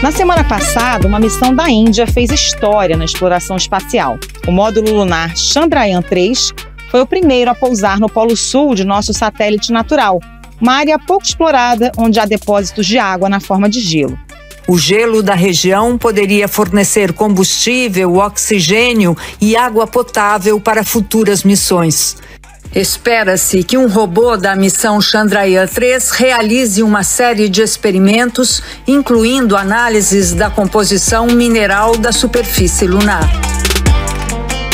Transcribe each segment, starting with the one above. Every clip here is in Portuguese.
Na semana passada, uma missão da Índia fez história na exploração espacial. O módulo lunar Chandrayaan-3 foi o primeiro a pousar no Polo Sul de nosso satélite natural, uma área pouco explorada onde há depósitos de água na forma de gelo. O gelo da região poderia fornecer combustível, oxigênio e água potável para futuras missões. Espera-se que um robô da missão Chandrayaan-3 realize uma série de experimentos, incluindo análises da composição mineral da superfície lunar.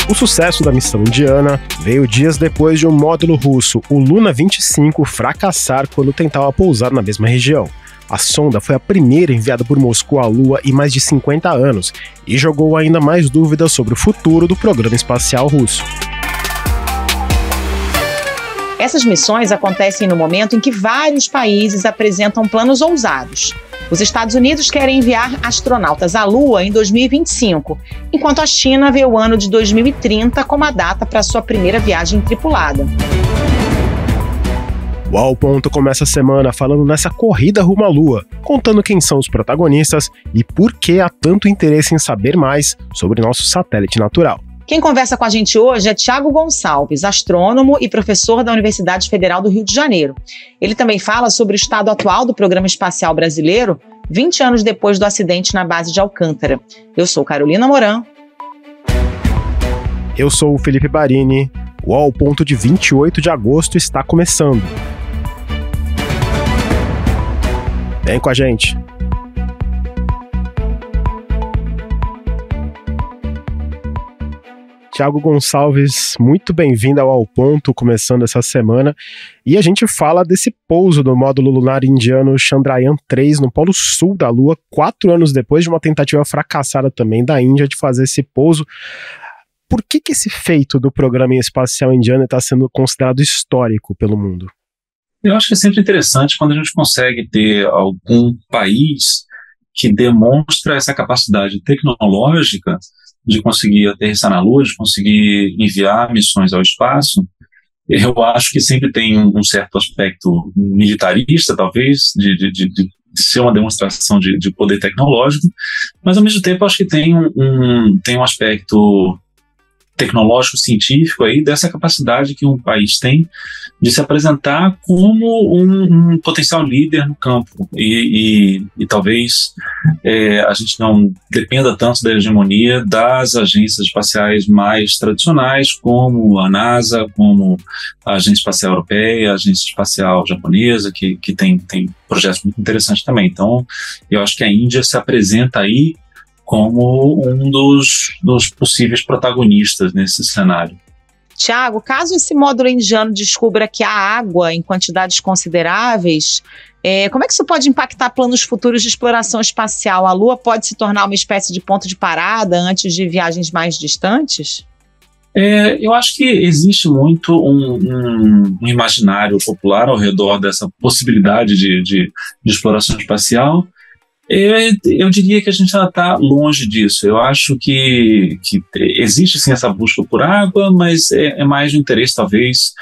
O sucesso da missão indiana veio dias depois de um módulo russo, o Luna 25, fracassar quando tentava pousar na mesma região. A sonda foi a primeira enviada por Moscou à Lua em mais de 50 anos e jogou ainda mais dúvidas sobre o futuro do programa espacial russo. Essas missões acontecem no momento em que vários países apresentam planos ousados. Os Estados Unidos querem enviar astronautas à Lua em 2025, enquanto a China vê o ano de 2030 como a data para sua primeira viagem tripulada. O Ao Ponto começa a semana falando nessa corrida rumo à Lua, contando quem são os protagonistas e por que há tanto interesse em saber mais sobre nosso satélite natural. Quem conversa com a gente hoje é Thiago Gonçalves, astrônomo e professor da Universidade Federal do Rio de Janeiro. Ele também fala sobre o estado atual do programa espacial brasileiro, 20 anos depois do acidente na base de Alcântara. Eu sou Carolina Moran. Eu sou o Felipe Barini. O Ao Ponto de 28 de agosto está começando. Vem com a gente. Thiago Gonçalves, muito bem-vindo ao Ponto, começando essa semana. E a gente fala desse pouso do módulo lunar indiano Chandrayaan-3 no Polo Sul da Lua, 4 anos depois de uma tentativa fracassada também da Índia de fazer esse pouso. Por que esse feito do programa espacial indiano está sendo considerado histórico pelo mundo? Eu acho que é sempre interessante quando a gente consegue ter algum país que demonstra essa capacidade tecnológica de conseguir aterrissar na Lua, de conseguir enviar missões ao espaço. Eu acho que sempre tem um certo aspecto militarista, talvez, de ser uma demonstração de poder tecnológico, mas ao mesmo tempo acho que tem um aspecto tecnológico, científico aí, dessa capacidade que um país tem de se apresentar como um potencial líder no campo e talvez a gente não dependa tanto da hegemonia das agências espaciais mais tradicionais, como a NASA, como a Agência Espacial Europeia, a Agência Espacial Japonesa, que tem projetos muito interessantes também. Então, eu acho que a Índia se apresenta aí como um dos possíveis protagonistas nesse cenário. Tiago, caso esse módulo indiano descubra que há água em quantidades consideráveis, como é que isso pode impactar planos futuros de exploração espacial? A Lua pode se tornar uma espécie de ponto de parada antes de viagens mais distantes? Eu acho que existe muito um imaginário popular ao redor dessa possibilidade de exploração espacial. Eu diria que a gente ainda está longe disso. Eu acho que existe sim essa busca por água, mas é mais o interesse talvez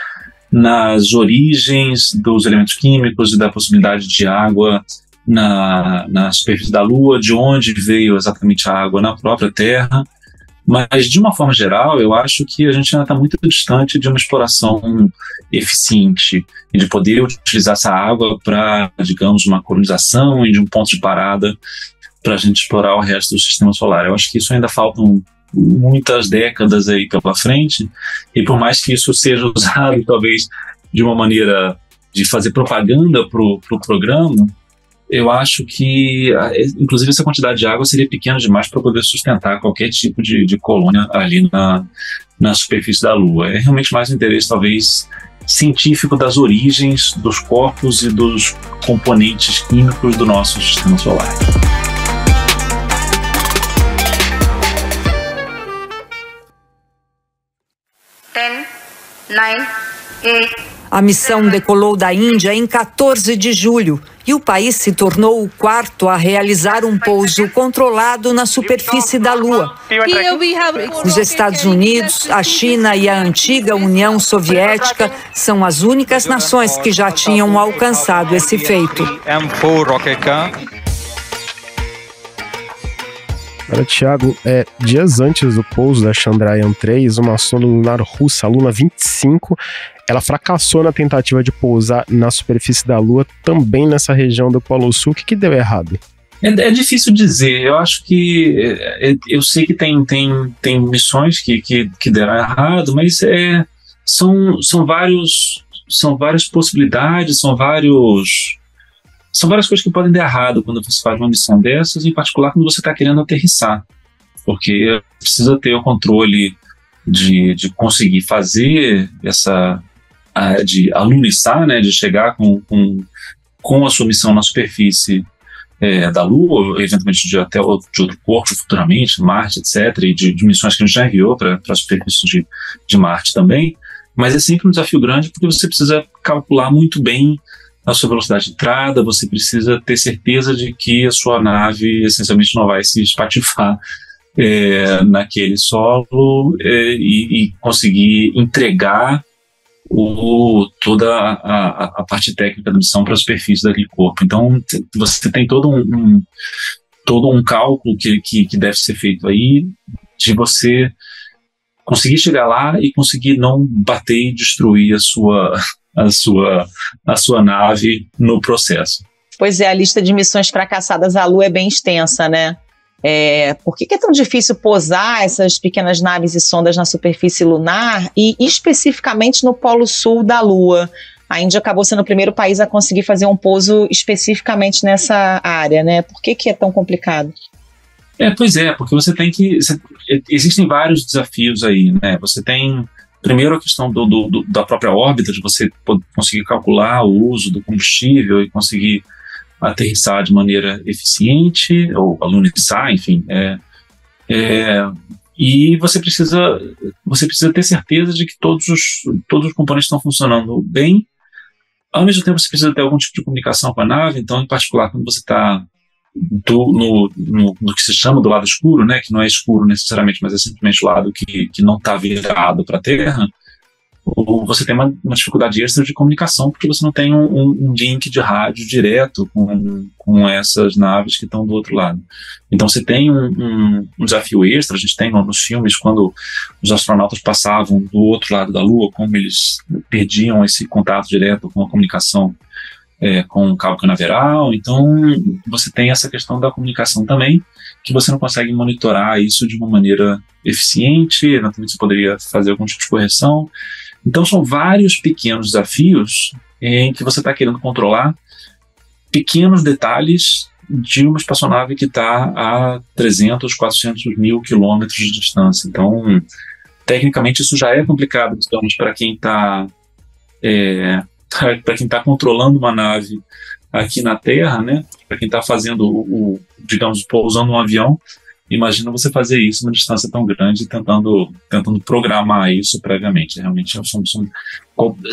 nas origens dos elementos químicos e da possibilidade de água na superfície da Lua, de onde veio exatamente a água na própria Terra. Mas, de uma forma geral, eu acho que a gente ainda está muito distante de uma exploração eficiente e de poder utilizar essa água para, digamos, uma colonização e de um ponto de parada para a gente explorar o resto do sistema solar. Eu acho que isso ainda faltam muitas décadas aí pela frente, e por mais que isso seja usado, talvez, de uma maneira de fazer propaganda para o programa, eu acho que, inclusive, essa quantidade de água seria pequena demais para poder sustentar qualquer tipo de colônia ali na superfície da Lua. É realmente mais um interesse, talvez, científico das origens dos corpos e dos componentes químicos do nosso sistema solar. A missão decolou da Índia em 14 de julho e o país se tornou o quarto a realizar um pouso controlado na superfície da Lua. Os Estados Unidos, a China e a antiga União Soviética são as únicas nações que já tinham alcançado esse feito. Agora, Thiago, dias antes do pouso da Chandrayaan-3, uma sonda lunar russa, a Luna 25, ela fracassou na tentativa de pousar na superfície da Lua, também nessa região do Polo Sul. O que deu errado? É difícil dizer. Eu acho que eu sei que tem missões que deram errado, mas são várias possibilidades, são várias coisas que podem dar errado quando você faz uma missão dessas, em particular quando você está querendo aterrissar, porque precisa ter o controle de conseguir fazer de alunizar, né, de chegar com a sua missão na superfície da Lua, eventualmente de outro corpo futuramente, Marte, etc., e de missões que a gente já enviou para a superfície de Marte também, mas é sempre um desafio grande porque você precisa calcular muito bem a sua velocidade de entrada, você precisa ter certeza de que a sua nave essencialmente não vai se espatifar naquele solo e conseguir entregar toda a parte técnica da missão para a superfície daquele corpo. Então você tem todo um cálculo que deve ser feito aí, de você conseguir chegar lá e conseguir não bater e destruir a sua nave no processo. Pois é, a lista de missões fracassadas à Lua é bem extensa, né? Por que é tão difícil pousar essas pequenas naves e sondas na superfície lunar e especificamente no Polo Sul da Lua? A Índia acabou sendo o primeiro país a conseguir fazer um pouso especificamente nessa área, né? Por que é tão complicado? Pois é, porque existem vários desafios aí, né? Você tem, primeiro, a questão da própria órbita, de você conseguir calcular o uso do combustível e conseguir aterrissar de maneira eficiente, ou alunizar, enfim. E você precisa ter certeza de que todos os componentes estão funcionando bem. Ao mesmo tempo, você precisa ter algum tipo de comunicação com a nave, então, em particular, quando você está no que se chama do lado escuro, né, que não é escuro necessariamente, mas é simplesmente o lado que não está virado para a Terra, ou você tem uma dificuldade extra de comunicação, porque você não tem um link de rádio direto com essas naves que estão do outro lado. Então você tem um desafio extra. A gente tem nos filmes, quando os astronautas passavam do outro lado da Lua, como eles perdiam esse contato direto com a comunicação com o cabo canaveral. Então você tem essa questão da comunicação também, que você não consegue monitorar isso de uma maneira eficiente. Eventualmente você poderia fazer algum tipo de correção. Então são vários pequenos desafios em que você está querendo controlar pequenos detalhes de uma espaçonave que está a 300, 400 mil quilômetros de distância. Então, tecnicamente, isso já é complicado, digamos, para quem está controlando uma nave aqui na Terra, né? Para quem está fazendo digamos, pousando um avião. Imagina você fazer isso numa distância tão grande, tentando programar isso previamente. Realmente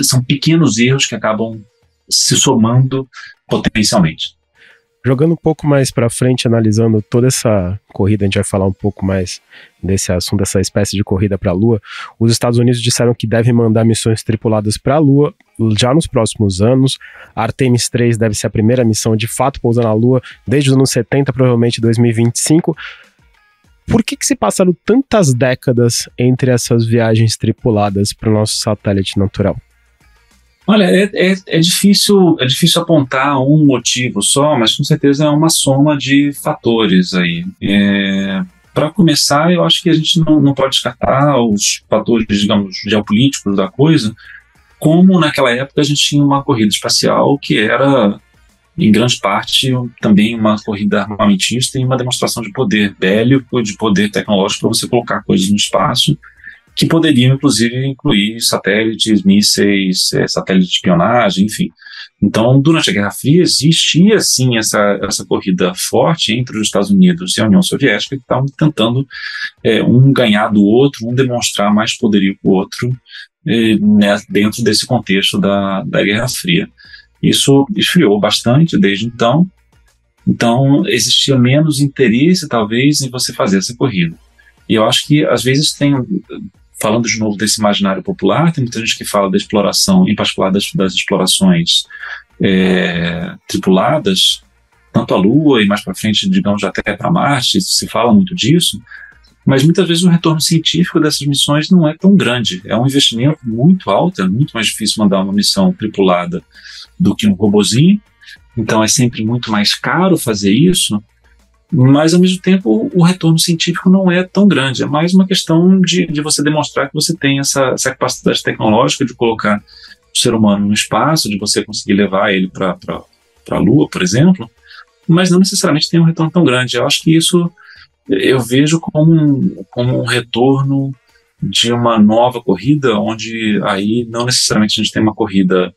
são pequenos erros que acabam se somando potencialmente. Jogando um pouco mais para frente, analisando toda essa corrida, a gente vai falar um pouco mais desse assunto, dessa espécie de corrida para a Lua. Os Estados Unidos disseram que devem mandar missões tripuladas para a Lua já nos próximos anos. A Artemis 3 deve ser a primeira missão de fato pousar na Lua desde os anos 70, provavelmente 2025. Por que se passaram tantas décadas entre essas viagens tripuladas para o nosso satélite natural? Olha, é difícil apontar um motivo só, mas com certeza é uma soma de fatores aí. Para começar, eu acho que a gente não pode descartar os fatores, digamos, geopolíticos da coisa, como naquela época a gente tinha uma corrida espacial que era, em grande parte, também uma corrida armamentista e uma demonstração de poder bélico, de poder tecnológico para você colocar coisas no espaço, que poderiam, inclusive, incluir satélites, mísseis, satélites de espionagem, enfim. Então, durante a Guerra Fria, existia, sim, essa corrida forte entre os Estados Unidos e a União Soviética, que estavam tentando um ganhar do outro, um demonstrar mais poderio que o outro, dentro desse contexto da Guerra Fria. Isso esfriou bastante desde então. Então, existia menos interesse, talvez, em você fazer essa corrida. E eu acho que, às vezes, falando de novo desse imaginário popular, tem muita gente que fala da exploração, em particular das explorações tripuladas, tanto a Lua e mais para frente, digamos, até para Marte, se fala muito disso, mas muitas vezes o retorno científico dessas missões não é tão grande. É um investimento muito alto, é muito mais difícil mandar uma missão tripulada do que um robozinho, então é sempre muito mais caro fazer isso, mas ao mesmo tempo o retorno científico não é tão grande, é mais uma questão de você demonstrar que você tem essa capacidade tecnológica de colocar o ser humano no espaço, de você conseguir levar ele para a Lua, por exemplo, mas não necessariamente tem um retorno tão grande. Eu acho que isso eu vejo como um retorno de uma nova corrida, onde aí não necessariamente a gente tem uma corrida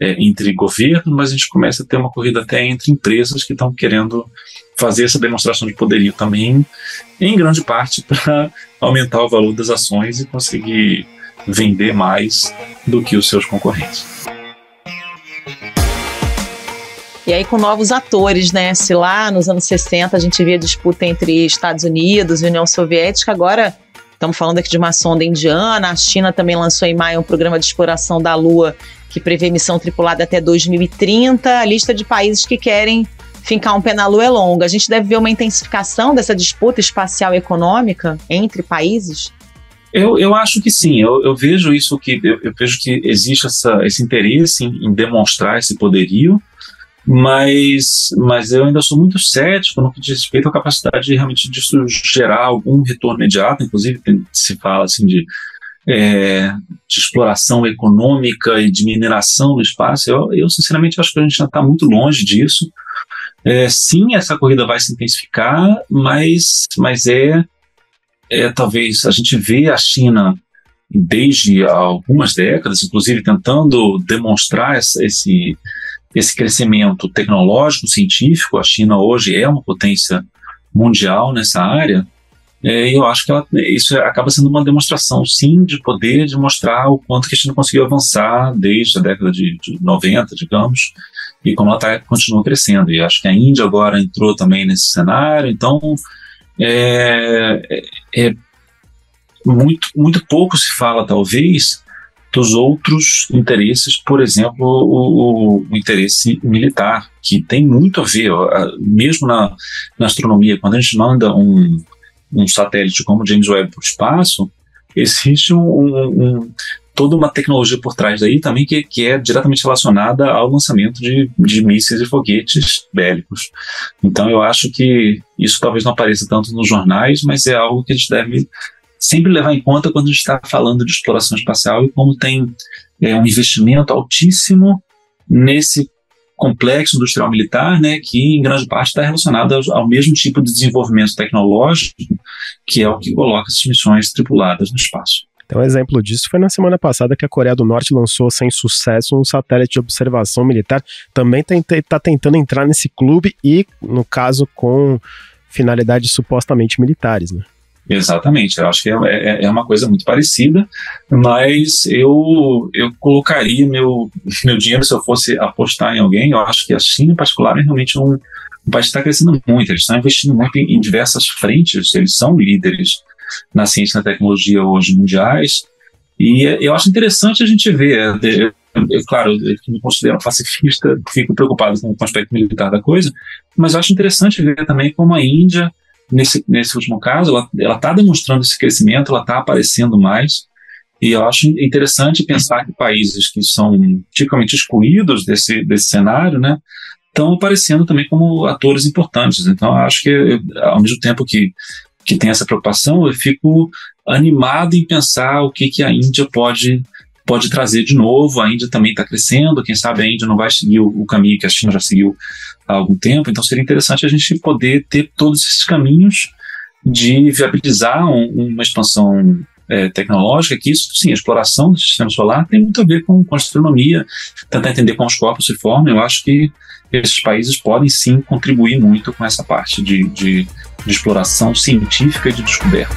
entre governos, mas a gente começa a ter uma corrida até entre empresas que estão querendo fazer essa demonstração de poderio também, em grande parte para aumentar o valor das ações e conseguir vender mais do que os seus concorrentes. E aí com novos atores, né? Se lá nos anos 60 a gente via disputa entre Estados Unidos e União Soviética, agora estamos falando aqui de uma sonda indiana. A China também lançou em maio um programa de exploração da Lua que prevê missão tripulada até 2030. A lista de países que querem fincar um pé na Lua é longa. A gente deve ver uma intensificação dessa disputa espacial e econômica entre países? Eu acho que sim. Eu vejo isso, eu vejo que existe esse interesse em demonstrar esse poderio, mas eu ainda sou muito cético no que diz respeito à capacidade de realmente disso gerar algum retorno imediato. Inclusive se fala assim de exploração econômica e de mineração no espaço. Eu sinceramente acho que a gente já está muito longe disso. Sim, essa corrida vai se intensificar, mas talvez a gente vê a China desde algumas décadas, inclusive tentando demonstrar esse crescimento tecnológico, científico. A China hoje é uma potência mundial nessa área. Eu acho que isso acaba sendo uma demonstração, sim, de poder, de mostrar o quanto que a China conseguiu avançar desde a década de 90, digamos, e como ela continua crescendo. E acho que a Índia agora entrou também nesse cenário. Então, muito pouco se fala, talvez, dos outros interesses, por exemplo, o interesse militar, que tem muito a ver, mesmo na astronomia. Quando a gente manda um satélite como o James Webb para o espaço, existe toda uma tecnologia por trás daí também que é diretamente relacionada ao lançamento de mísseis e foguetes bélicos. Então eu acho que isso talvez não apareça tanto nos jornais, mas é algo que a gente deve sempre levar em conta quando a gente está falando de exploração espacial, e como tem um investimento altíssimo nesse complexo industrial militar, né, que em grande parte está relacionado ao mesmo tipo de desenvolvimento tecnológico, que é o que coloca essas missões tripuladas no espaço. Então, um exemplo disso foi na semana passada que a Coreia do Norte lançou sem sucesso um satélite de observação militar. Também está tentando entrar nesse clube e, no caso, com finalidades supostamente militares, né? Exatamente, eu acho que é uma coisa muito parecida, mas eu colocaria meu dinheiro, se eu fosse apostar em alguém. Eu acho que a China, em particular, é realmente um país que está crescendo muito. Eles estão investindo muito em diversas frentes, eles são líderes na ciência e na tecnologia hoje mundiais, e eu acho interessante a gente ver. Claro, eu me considero pacifista, fico preocupado com o aspecto militar da coisa, mas eu acho interessante ver também como a Índia, nesse último caso, ela está demonstrando esse crescimento, ela está aparecendo mais, e eu acho interessante pensar que países que são tipicamente excluídos desse cenário, né, estão aparecendo também como atores importantes. Então eu acho que, ao mesmo tempo que tem essa preocupação, eu fico animado em pensar o que a Índia pode trazer de novo. A Índia também está crescendo, quem sabe a Índia não vai seguir o caminho que a China já seguiu há algum tempo, então seria interessante a gente poder ter todos esses caminhos de viabilizar uma expansão tecnológica, que isso, sim, a exploração do sistema solar tem muito a ver com astronomia, tentar entender como os corpos se formam. Eu acho que esses países podem, sim, contribuir muito com essa parte de exploração científica e de descoberta.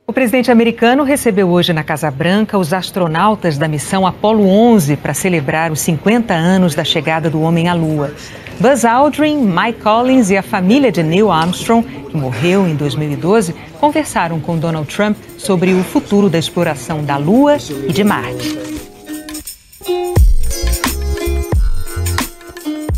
O presidente americano recebeu hoje na Casa Branca os astronautas da missão Apollo 11 para celebrar os 50 anos da chegada do homem à Lua. Buzz Aldrin, Mike Collins e a família de Neil Armstrong, que morreu em 2012, conversaram com Donald Trump sobre o futuro da exploração da Lua e de Marte.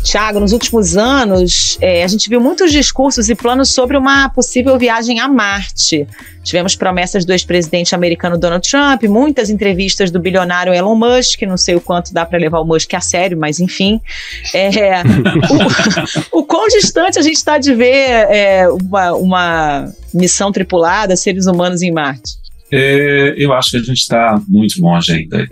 Tiago, nos últimos anos, a gente viu muitos discursos e planos sobre uma possível viagem a Marte. Tivemos promessas do ex-presidente americano Donald Trump, muitas entrevistas do bilionário Elon Musk, não sei o quanto dá para levar o Musk a sério, mas enfim. O quão distante a gente está de ver uma missão tripulada, seres humanos em Marte? Eu acho que a gente está muito longe ainda.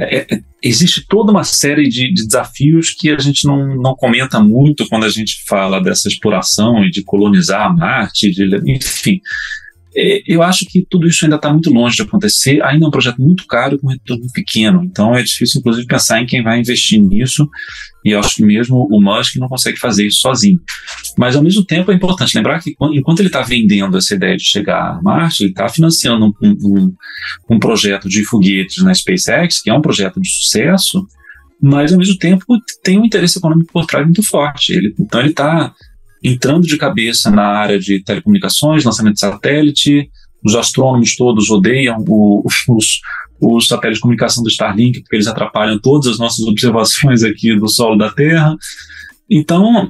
Existe toda uma série de desafios que a gente não comenta muito quando a gente fala dessa exploração e de colonizar Marte, enfim. Eu acho que tudo isso ainda está muito longe de acontecer, ainda é um projeto muito caro com um retorno pequeno, então é difícil inclusive pensar em quem vai investir nisso, e eu acho que mesmo o Musk não consegue fazer isso sozinho. Mas ao mesmo tempo é importante lembrar que enquanto ele está vendendo essa ideia de chegar a Marte, ele está financiando um projeto de foguetes na SpaceX, que é um projeto de sucesso, mas ao mesmo tempo tem um interesse econômico por trás muito forte. Então ele está entrando de cabeça na área de telecomunicações, lançamento de satélite. Os astrônomos todos odeiam os satélites de comunicação do Starlink, porque eles atrapalham todas as nossas observações aqui do solo da Terra. Então,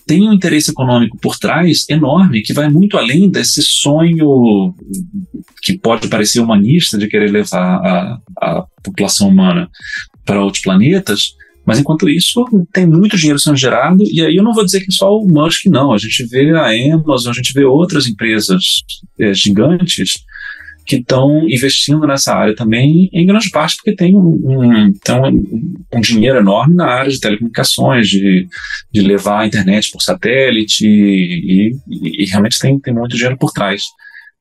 tem um interesse econômico por trás enorme, que vai muito além desse sonho que pode parecer humanista de querer levar a população humana para outros planetas. Mas, enquanto isso, tem muito dinheiro sendo gerado, e aí eu não vou dizer que só o Musk, não. A gente vê a Amazon, a gente vê outras empresas gigantes que estão investindo nessa área também, em grande parte porque tem um dinheiro enorme na área de telecomunicações, de levar a internet por satélite, e realmente tem muito dinheiro por trás.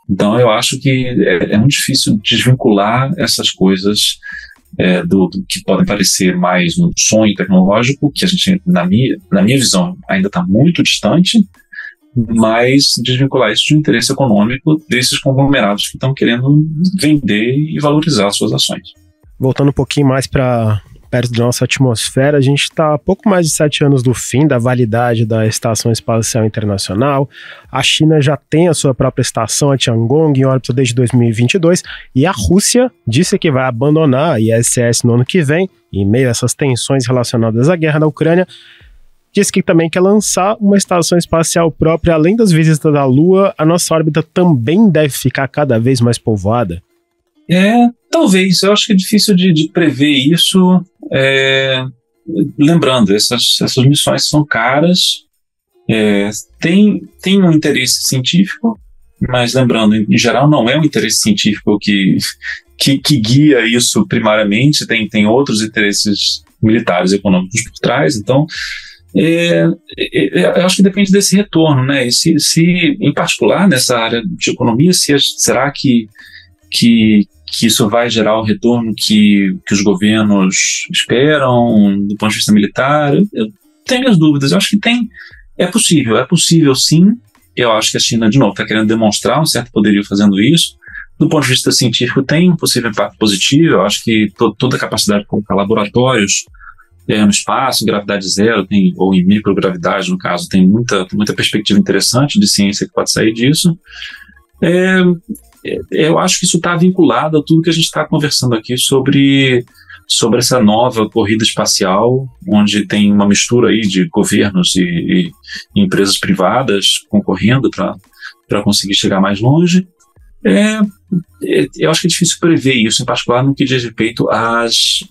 Então, eu acho que é muito difícil desvincular essas coisas do que podem parecer mais um sonho tecnológico, que a gente, na minha visão, ainda está muito distante, mas desvincular isso de um interesse econômico desses conglomerados que estão querendo vender e valorizar suas ações. Voltando um pouquinho mais para perto da nossa atmosfera, a gente está há pouco mais de 7 anos do fim da validade da Estação Espacial Internacional. A China já tem a sua própria estação, a Tiangong, em órbita desde 2022, e a Rússia disse que vai abandonar a ISS no ano que vem, em meio a essas tensões relacionadas à guerra na Ucrânia. Diz que também quer lançar uma estação espacial própria. Além das visitas da Lua, a nossa órbita também deve ficar cada vez mais povoada? Talvez. Eu acho que é difícil de prever isso. Lembrando, essas missões são caras, tem um interesse científico, mas lembrando, em geral não é um interesse científico que guia isso primariamente, tem outros interesses militares e econômicos por trás. Então eu acho que depende desse retorno, né? E se em particular nessa área de economia, será que isso vai gerar o retorno que os governos esperam do ponto de vista militar? Eu tenho as dúvidas. Eu acho que é possível sim. Eu acho que a China, de novo, está querendo demonstrar um certo poderio fazendo isso. Do ponto de vista científico, tem um possível impacto positivo. Eu acho que toda a capacidade de colocar laboratórios no espaço, em gravidade zero, ou em microgravidade, no caso, tem muita perspectiva interessante de ciência que pode sair disso. Eu acho que isso está vinculado a tudo que a gente está conversando aqui sobre essa nova corrida espacial, onde tem uma mistura aí de governos e empresas privadas concorrendo para conseguir chegar mais longe. Eu acho que é difícil prever isso, em particular no que diz respeito às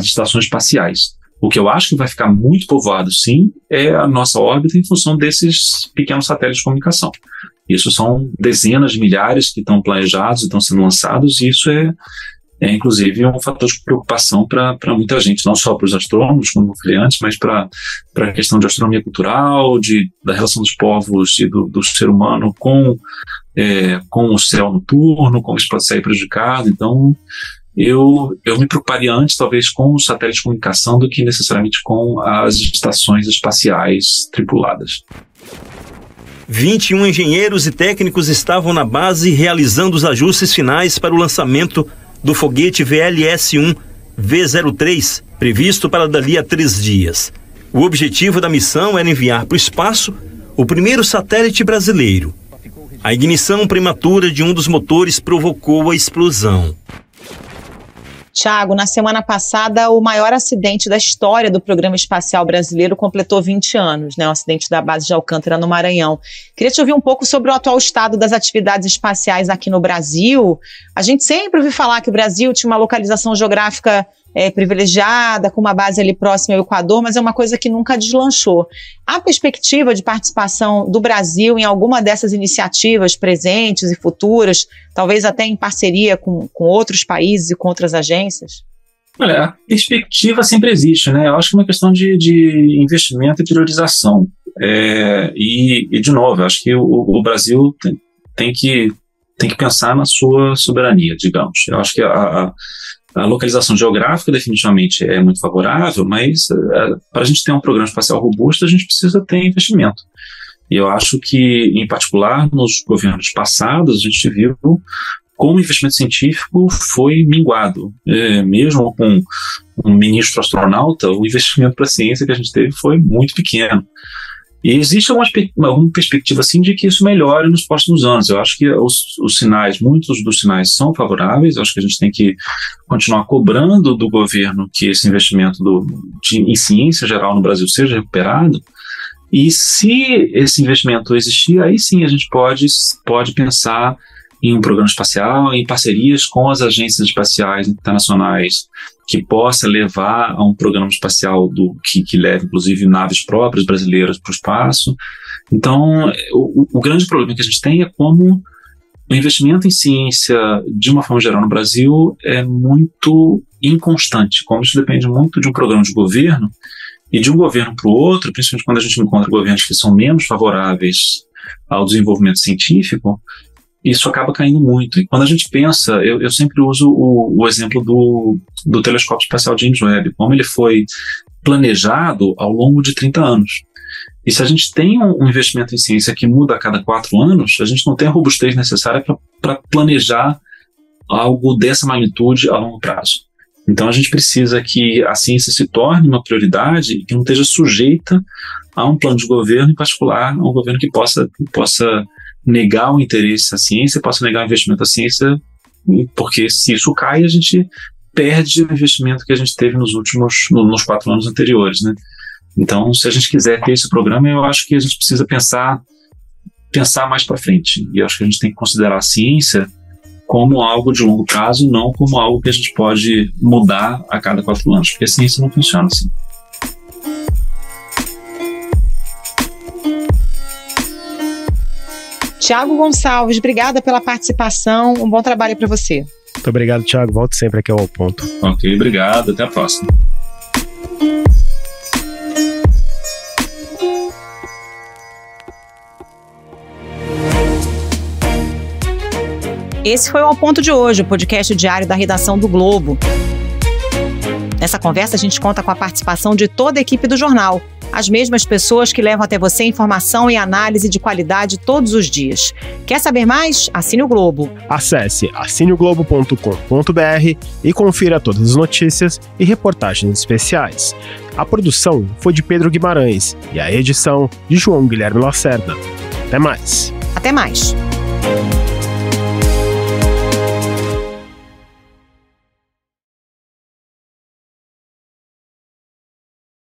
estações espaciais. O que eu acho que vai ficar muito povoado, sim, é a nossa órbita em função desses pequenos satélites de comunicação. Isso são dezenas de milhares que estão planejados e estão sendo lançados, e isso é inclusive um fator de preocupação para muita gente, não só para os astrônomos, como eu falei antes, mas para a questão de astronomia cultural, da relação dos povos e do ser humano com o céu noturno, como isso pode sair prejudicado. Então, eu me preocuparia antes, talvez, com os satélites de comunicação do que necessariamente com as estações espaciais tripuladas. 21 engenheiros e técnicos estavam na base realizando os ajustes finais para o lançamento do foguete VLS-1 V03, previsto para dali a 3 dias. O objetivo da missão era enviar para o espaço o primeiro satélite brasileiro. A ignição prematura de um dos motores provocou a explosão. Tiago, na semana passada, o maior acidente da história do Programa Espacial Brasileiro completou 20 anos, né? O acidente da base de Alcântara, no Maranhão. Queria te ouvir um pouco sobre o atual estado das atividades espaciais aqui no Brasil. A gente sempre ouviu falar que o Brasil tinha uma localização geográfica privilegiada, com uma base ali próxima ao Equador, mas é uma coisa que nunca deslanchou. Há perspectiva de participação do Brasil em alguma dessas iniciativas presentes e futuras, talvez até em parceria com outros países e com outras agências? Olha, a perspectiva sempre existe, né? Eu acho que é uma questão de investimento e priorização. E de novo, eu acho que o Brasil tem que pensar na sua soberania, digamos. Eu acho que a localização geográfica definitivamente é muito favorável, mas para a gente ter um programa espacial robusto, a gente precisa ter investimento. E eu acho que, em particular, nos governos passados, a gente viu como o investimento científico foi minguado. Mesmo com um ministro astronauta, o investimento para a ciência que a gente teve foi muito pequeno. E existe alguma perspectiva assim, de que isso melhore nos próximos anos. Eu acho que os sinais, muitos dos sinais são favoráveis. Eu acho que a gente tem que continuar cobrando do governo que esse investimento em ciência geral no Brasil seja recuperado. E se esse investimento existir, aí sim a gente pode pensar em um programa espacial, em parcerias com as agências espaciais internacionais, que possa levar a um programa espacial que leve, inclusive, naves próprias brasileiras para o espaço. Então, o grande problema que a gente tem é como o investimento em ciência, de uma forma geral, no Brasil, é muito inconstante, como isso depende muito de um programa de governo, e de um governo para o outro, principalmente quando a gente encontra governos que são menos favoráveis ao desenvolvimento científico, isso acaba caindo muito. E quando a gente pensa, eu sempre uso o exemplo do telescópio espacial James Webb, como ele foi planejado ao longo de 30 anos. E se a gente tem um investimento em ciência que muda a cada 4 anos, a gente não tem a robustez necessária para planejar algo dessa magnitude a longo prazo. Então a gente precisa que a ciência se torne uma prioridade e que não esteja sujeita a um plano de governo, em particular, a um governo que possa negar o interesse à ciência, possa negar o investimento à ciência, porque se isso cai, a gente perde o investimento que a gente teve nos 4 anos anteriores, né? Então, se a gente quiser ter esse programa, eu acho que a gente precisa pensar mais para frente. E eu acho que a gente tem que considerar a ciência como algo de longo prazo e não como algo que a gente pode mudar a cada 4 anos, porque a ciência não funciona assim. Tiago Gonçalves, obrigada pela participação. Um bom trabalho para você. Muito obrigado, Tiago. Volto sempre aqui ao ponto. Ok, obrigado. Até a próxima. Esse foi o Ao Ponto de hoje, o podcast diário da redação do Globo. Nessa conversa, a gente conta com a participação de toda a equipe do jornal. As mesmas pessoas que levam até você informação e análise de qualidade todos os dias. Quer saber mais? Assine o Globo. Acesse assineoglobo.com.br e confira todas as notícias e reportagens especiais. A produção foi de Pedro Guimarães e a edição de João Guilherme Lacerda. Até mais. Até mais.